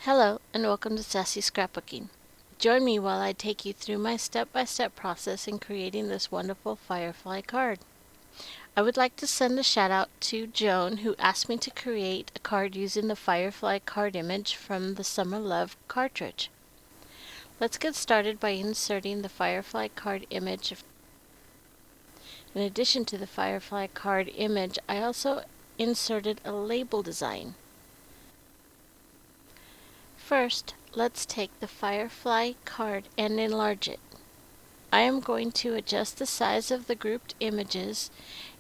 Hello and welcome to Sassy Scrapbooking. Join me while I take you through my step-by-step process in creating this wonderful Firefly card. I would like to send a shout out to Joan, who asked me to create a card using the Firefly card image from the Summer Love cartridge. Let's get started by inserting the Firefly card image. In addition to the Firefly card image, I also inserted a label design. First, let's take the Firefly card and enlarge it. I am going to adjust the size of the grouped images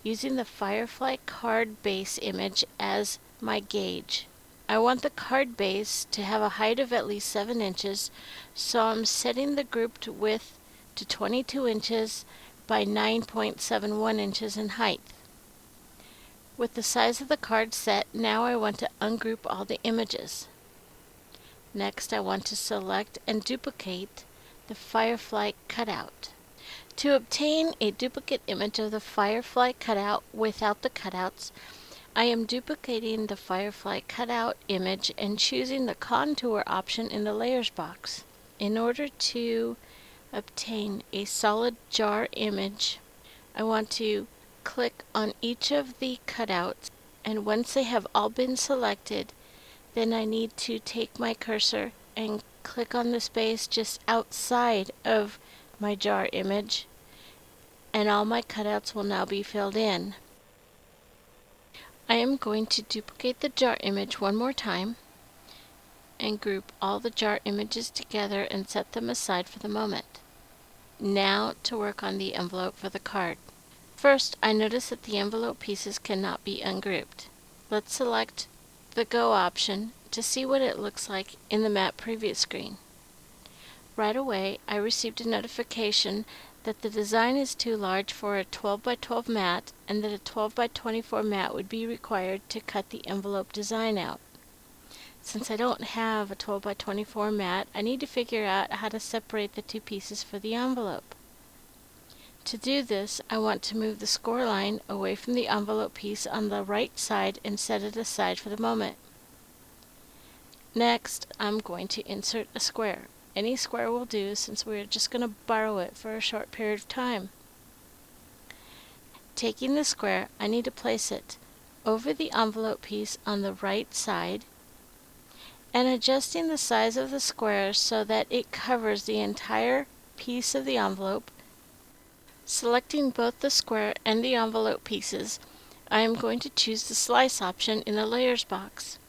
using the Firefly card base image as my gauge. I want the card base to have a height of at least 7 inches, so I'm setting the grouped width to 22 inches by 9.71 inches in height. With the size of the card set, now I want to ungroup all the images. Next, I want to select and duplicate the Firefly cutout. To obtain a duplicate image of the Firefly cutout without the cutouts, I am duplicating the Firefly cutout image and choosing the contour option in the layers box. In order to obtain a solid jar image, I want to click on each of the cutouts, and once they have all been selected, then I need to take my cursor and click on the space just outside of my jar image, and all my cutouts will now be filled in. I am going to duplicate the jar image one more time and group all the jar images together and set them aside for the moment. Now to work on the envelope for the card. First, I notice that the envelope pieces cannot be ungrouped. Let's select the Go option to see what it looks like in the Map Preview screen. Right away, I received a notification that the design is too large for a 12 by 12 mat and that a 12 by 24 mat would be required to cut the envelope design out. Since I don't have a 12 by 24 mat, I need to figure out how to separate the two pieces for the envelope. To do this, I want to move the score line away from the envelope piece on the right side and set it aside for the moment. Next, I'm going to insert a square. Any square will do, since we're just going to borrow it for a short period of time. Taking the square, I need to place it over the envelope piece on the right side and adjusting the size of the square so that it covers the entire piece of the envelope. Selecting both the square and the envelope pieces, I am going to choose the slice option in the layers box.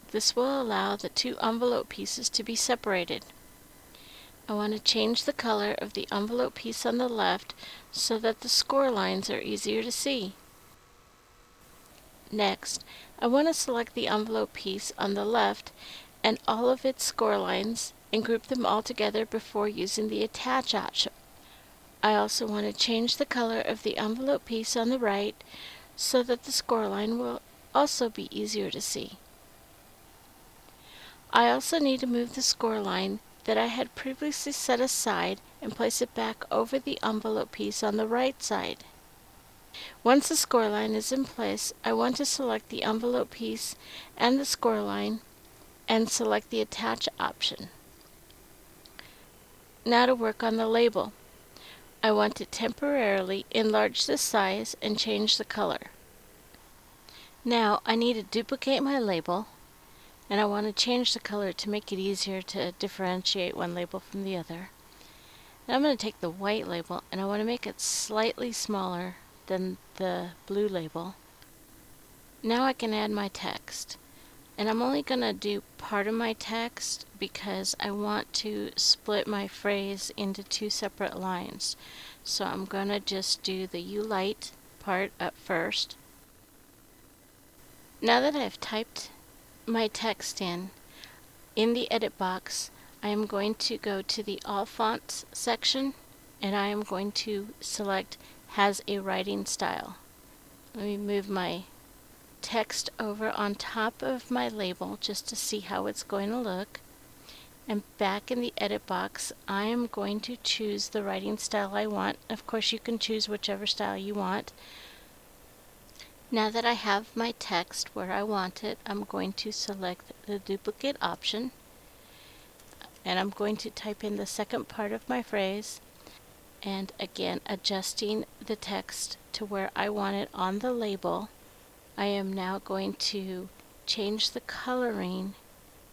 This will allow the two envelope pieces to be separated. I want to change the color of the envelope piece on the left so that the score lines are easier to see. Next, I want to select the envelope piece on the left and all of its score lines and group them all together before using the Attach option. I also want to change the color of the envelope piece on the right so that the score line will also be easier to see. I also need to move the score line that I had previously set aside and place it back over the envelope piece on the right side. Once the score line is in place, I want to select the envelope piece and the score line and select the Attach option. Now to work on the label. I want to temporarily enlarge the size and change the color. Now I need to duplicate my label, and I want to change the color to make it easier to differentiate one label from the other. And I'm going to take the white label and I want to make it slightly smaller than the blue label. Now I can add my text. And I'm only going to do part of my text because I want to split my phrase into two separate lines. So I'm going to just do the "you light" part up first. Now that I've typed my text in the edit box, I am going to go to the All Fonts section and I am going to select Has a Writing Style. Let me move my text over on top of my label just to see how it's going to look. And back in the edit box, I am going to choose the writing style I want. Of course, you can choose whichever style you want. Now that I have my text where I want it, I'm going to select the duplicate option and I'm going to type in the second part of my phrase, and again adjusting the text to where I want it on the label. I am now going to change the coloring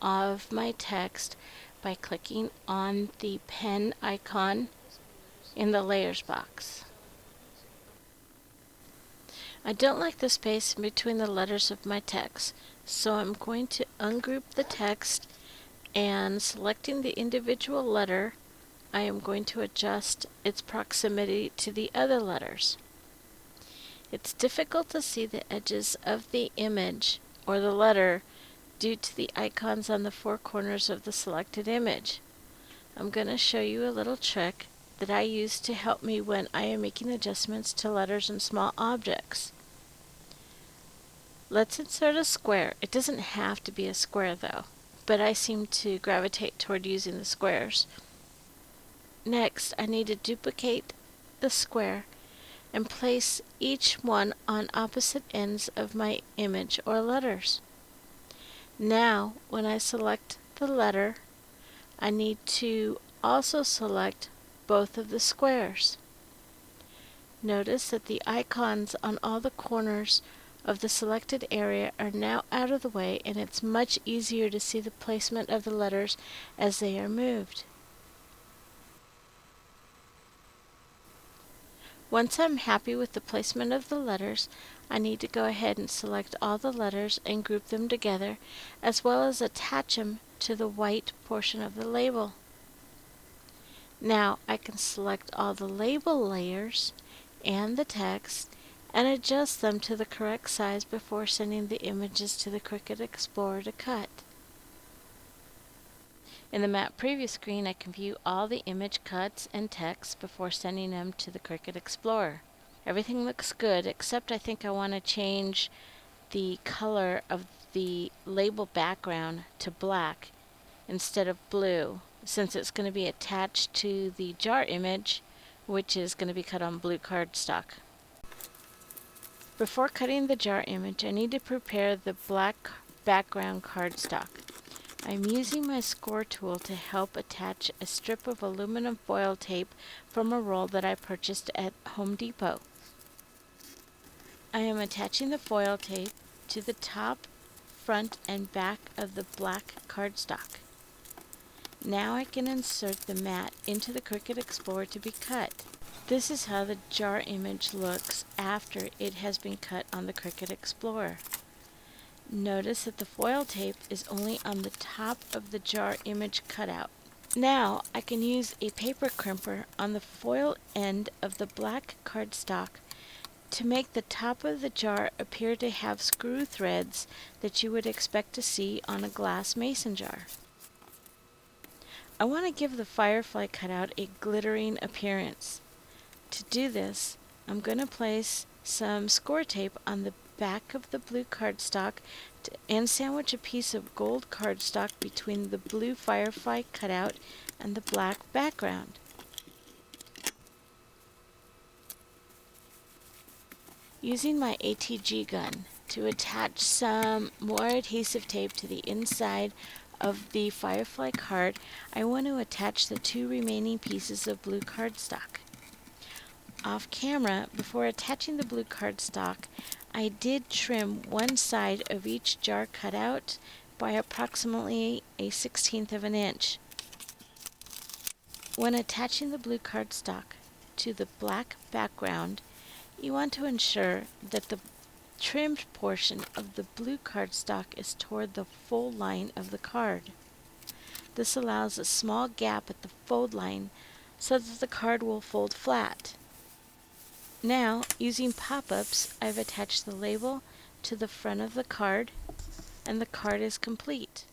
of my text by clicking on the pen icon in the layers box. I don't like the space in between the letters of my text, so I'm going to ungroup the text, and selecting the individual letter, I am going to adjust its proximity to the other letters. It's difficult to see the edges of the image or the letter due to the icons on the four corners of the selected image. I'm going to show you a little trick that I use to help me when I am making adjustments to letters and small objects. Let's insert a square. It doesn't have to be a square though, but I seem to gravitate toward using the squares. Next, I need to duplicate the square and place each one on opposite ends of my image or letters. Now, when I select the letter, I need to also select both of the squares. Notice that the icons on all the corners of the selected area are now out of the way, and it's much easier to see the placement of the letters as they are moved. Once I'm happy with the placement of the letters, I need to go ahead and select all the letters and group them together, as well as attach them to the white portion of the label. Now I can select all the label layers and the text and adjust them to the correct size before sending the images to the Cricut Explorer to cut. In the Map Preview screen, I can view all the image cuts and text before sending them to the Cricut Explorer. Everything looks good, except I think I want to change the color of the label background to black instead of blue, since it's going to be attached to the jar image, which is going to be cut on blue cardstock. Before cutting the jar image, I need to prepare the black background cardstock. I'm using my score tool to help attach a strip of aluminum foil tape from a roll that I purchased at Home Depot. I am attaching the foil tape to the top, front, and back of the black cardstock. Now I can insert the mat into the Cricut Explorer to be cut. This is how the jar image looks after it has been cut on the Cricut Explorer. Notice that the foil tape is only on the top of the jar image cutout. Now I can use a paper crimper on the foil end of the black cardstock to make the top of the jar appear to have screw threads that you would expect to see on a glass mason jar. I want to give the Firefly cutout a glittering appearance. To do this, I'm going to place some score tape on the back of the blue cardstock and sandwich a piece of gold cardstock between the blue Firefly cutout and the black background. Using my ATG gun to attach some more adhesive tape to the inside of the Firefly card, I want to attach the two remaining pieces of blue cardstock. Off camera, before attaching the blue cardstock, I did trim one side of each jar cutout by approximately a 1/16 of an inch. When attaching the blue cardstock to the black background, you want to ensure that the trimmed portion of the blue cardstock is toward the fold line of the card. This allows a small gap at the fold line so that the card will fold flat. Now, using pop-ups, I've attached the label to the front of the card, and the card is complete.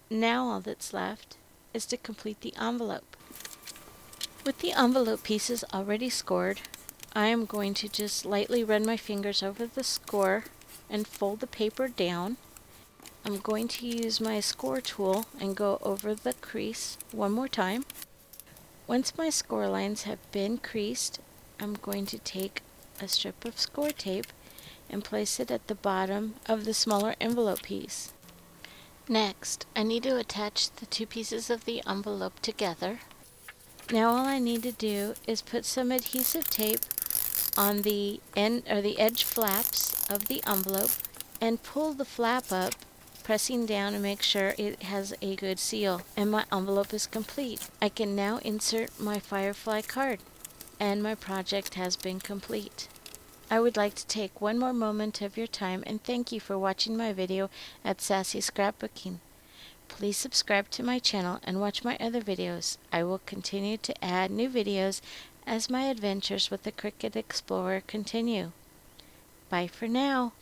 Now all that's left is to complete the envelope. With the envelope pieces already scored, I am going to just lightly run my fingers over the score and fold the paper down. I'm going to use my score tool and go over the crease one more time. Once my score lines have been creased, I'm going to take a strip of score tape and place it at the bottom of the smaller envelope piece. Next, I need to attach the two pieces of the envelope together. Now all I need to do is put some adhesive tape on the end or the edge flaps of the envelope and pull the flap up, pressing down to make sure it has a good seal, and my envelope is complete. I can now insert my Firefly card, and my project has been complete. I would like to take one more moment of your time and thank you for watching my video at Sassy Scrapbooking. Please subscribe to my channel and watch my other videos. I will continue to add new videos as my adventures with the Cricut Explorer continue. Bye for now.